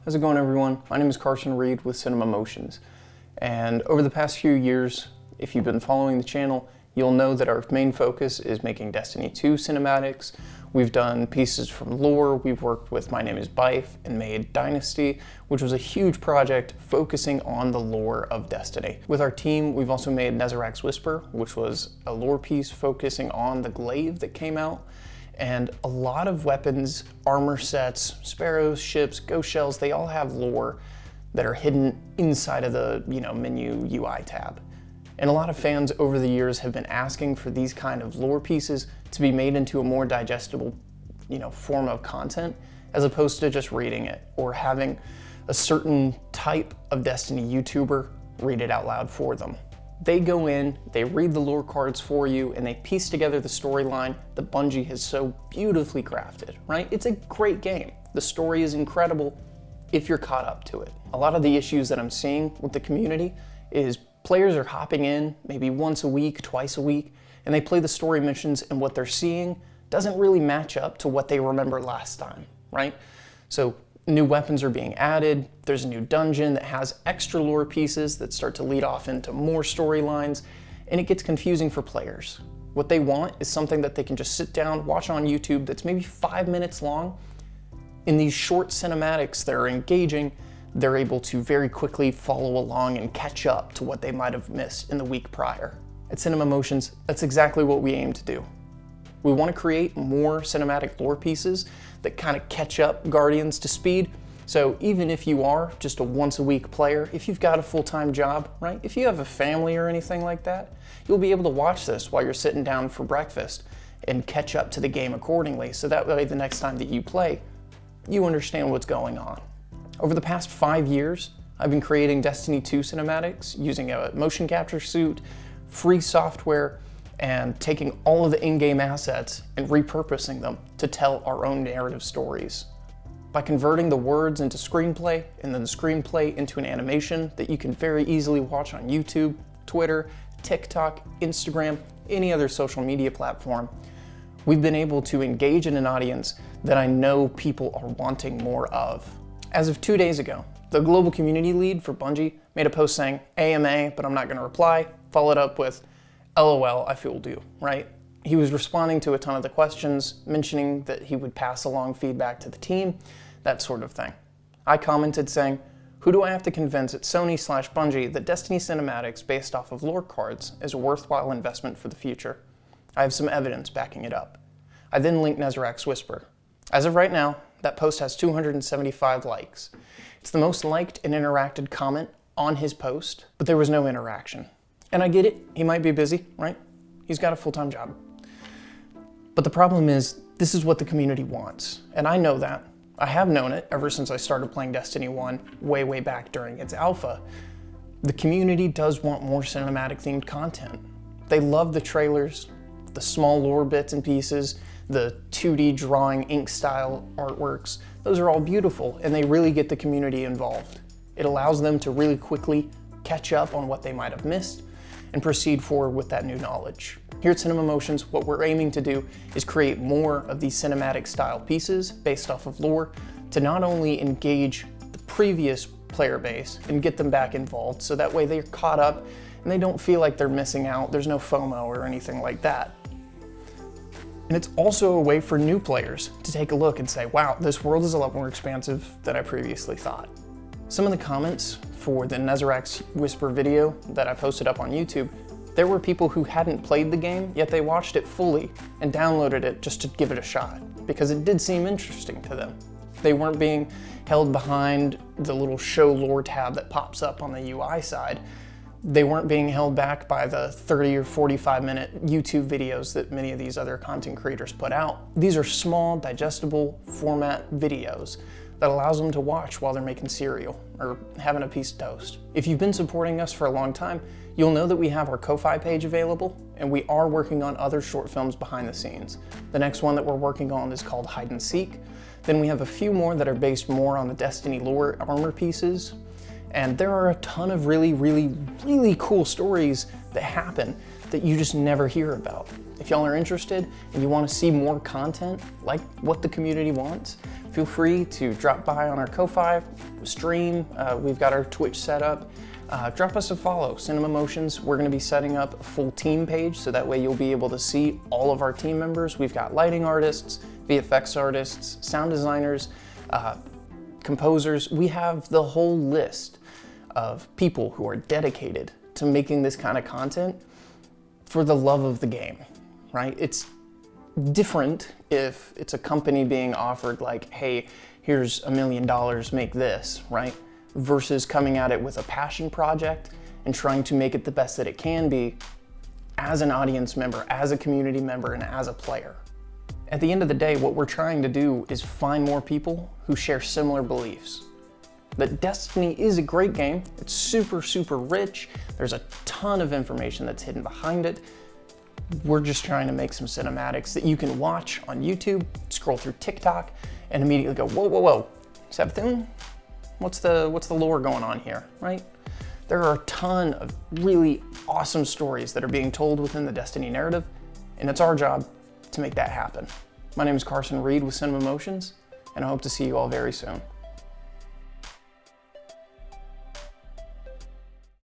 How's it going, everyone? My name is Carson Reed with CinemaMotions, and over the past few years, if you've been following the channel, you'll know that our main focus is making Destiny 2 cinematics. We've done pieces from lore, we've worked with My Name is Bife and made Dynasty, which was a huge project focusing on the lore of Destiny. With our team, we've also made Nezarec's Whisper, which was a lore piece focusing on the glaive that came out. And a lot of weapons, armor sets, sparrows, ships, ghost shells, they all have lore that are hidden inside of the menu UI tab. And a lot of fans over the years have been asking for these kind of lore pieces to be made into a more digestible form of content, as opposed to just reading it or having a certain type of Destiny YouTuber read it out loud for them. They go in, they read the lore cards for you, and they piece together the storyline that Bungie has so beautifully crafted, right? It's a great game. The story is incredible if you're caught up to it. A lot of the issues that I'm seeing with the community is players are hopping in maybe once a week, twice a week, and they play the story missions, and what they're seeing doesn't really match up to what they remember last time, right? So new weapons are being added, there's a new dungeon that has extra lore pieces that start to lead off into more storylines, and it gets confusing for players. What they want is something that they can just sit down, watch on YouTube that's maybe 5 minutes long. In these short cinematics that are engaging, they're able to very quickly follow along and catch up to what they might have missed in the week prior. At CinemaMotions, that's exactly what we aim to do. We want to create more cinematic lore pieces that kind of catch up Guardians to speed. So even if you are just a once a week player, if you've got a full-time job, right? If you have a family or anything like that, you'll be able to watch this while you're sitting down for breakfast and catch up to the game accordingly. So that way the next time that you play, you understand what's going on. Over the past 5 years, I've been creating Destiny 2 cinematics using a motion capture suit, free software, and taking all of the in-game assets and repurposing them to tell our own narrative stories. By converting the words into screenplay and then the screenplay into an animation that you can very easily watch on YouTube, Twitter, TikTok, Instagram, any other social media platform, we've been able to engage in an audience that I know people are wanting more of. As of 2 days ago, the global community lead for Bungie made a post saying, AMA, but I'm not gonna reply, followed up with, LOL, I fooled you, right? He was responding to a ton of the questions, mentioning that he would pass along feedback to the team, that sort of thing. I commented saying, who do I have to convince at Sony/Bungie that Destiny cinematics based off of lore cards is a worthwhile investment for the future? I have some evidence backing it up. I then linked Nezarec's Whisper. As of right now, that post has 275 likes. It's the most liked and interacted comment on his post, but there was no interaction. And I get it, he might be busy, right? He's got a full-time job. But the problem is, this is what the community wants. And I know that. I have known it ever since I started playing Destiny 1 way back during its alpha. The community does want more cinematic themed content. They love the trailers, the small lore bits and pieces, the 2D drawing ink style artworks. Those are all beautiful and they really get the community involved. It allows them to really quickly catch up on what they might have missed and proceed forward with that new knowledge. Here at CinemaMotions, what we're aiming to do is create more of these cinematic style pieces based off of lore to not only engage the previous player base and get them back involved, so that way they're caught up and they don't feel like they're missing out, there's no FOMO or anything like that. And it's also a way for new players to take a look and say, wow, this world is a lot more expansive than I previously thought. Some of the comments for the Nezarec's Whisper video that I posted up on YouTube, there were people who hadn't played the game, yet they watched it fully and downloaded it just to give it a shot, because it did seem interesting to them. They weren't being held behind the little show lore tab that pops up on the UI side. They weren't being held back by the 30 or 45 minute YouTube videos that many of these other content creators put out. These are small, digestible format videos that allows them to watch while they're making cereal or having a piece of toast. If you've been supporting us for a long time, you'll know that we have our Ko-Fi page available, and we are working on other short films behind the scenes. The next one that we're working on is called Hide and Seek. Then we have a few more that are based more on the Destiny lore armor pieces. And there are a ton of really cool stories that happen that you just never hear about. If y'all are interested and you want to see more content like what the community wants, feel free to drop by on our Ko-Fi stream. We've got our Twitch set up. Drop us a follow, CinemaMotions. We're going to be setting up a full team page, so that way you'll be able to see all of our team members. We've got lighting artists, VFX artists, sound designers, composers. We have the whole list of people who are dedicated to making this kind of content for the love of the game, right? It's different if it's a company being offered like, hey, here's $1 million, make this, right? Versus coming at it with a passion project and trying to make it the best that it can be as an audience member, as a community member, and as a player. At the end of the day, what we're trying to do is find more people who share similar beliefs. That Destiny is a great game. It's super, super rich. There's a ton of information that's hidden behind it. We're just trying to make some cinematics that you can watch on YouTube, scroll through TikTok, and immediately go, whoa, whoa, whoa, Sabathun? What's the lore going on here, right? There are a ton of really awesome stories that are being told within the Destiny narrative, and it's our job to make that happen. My name is Carson Reed with CinemaMotions, and I hope to see you all very soon.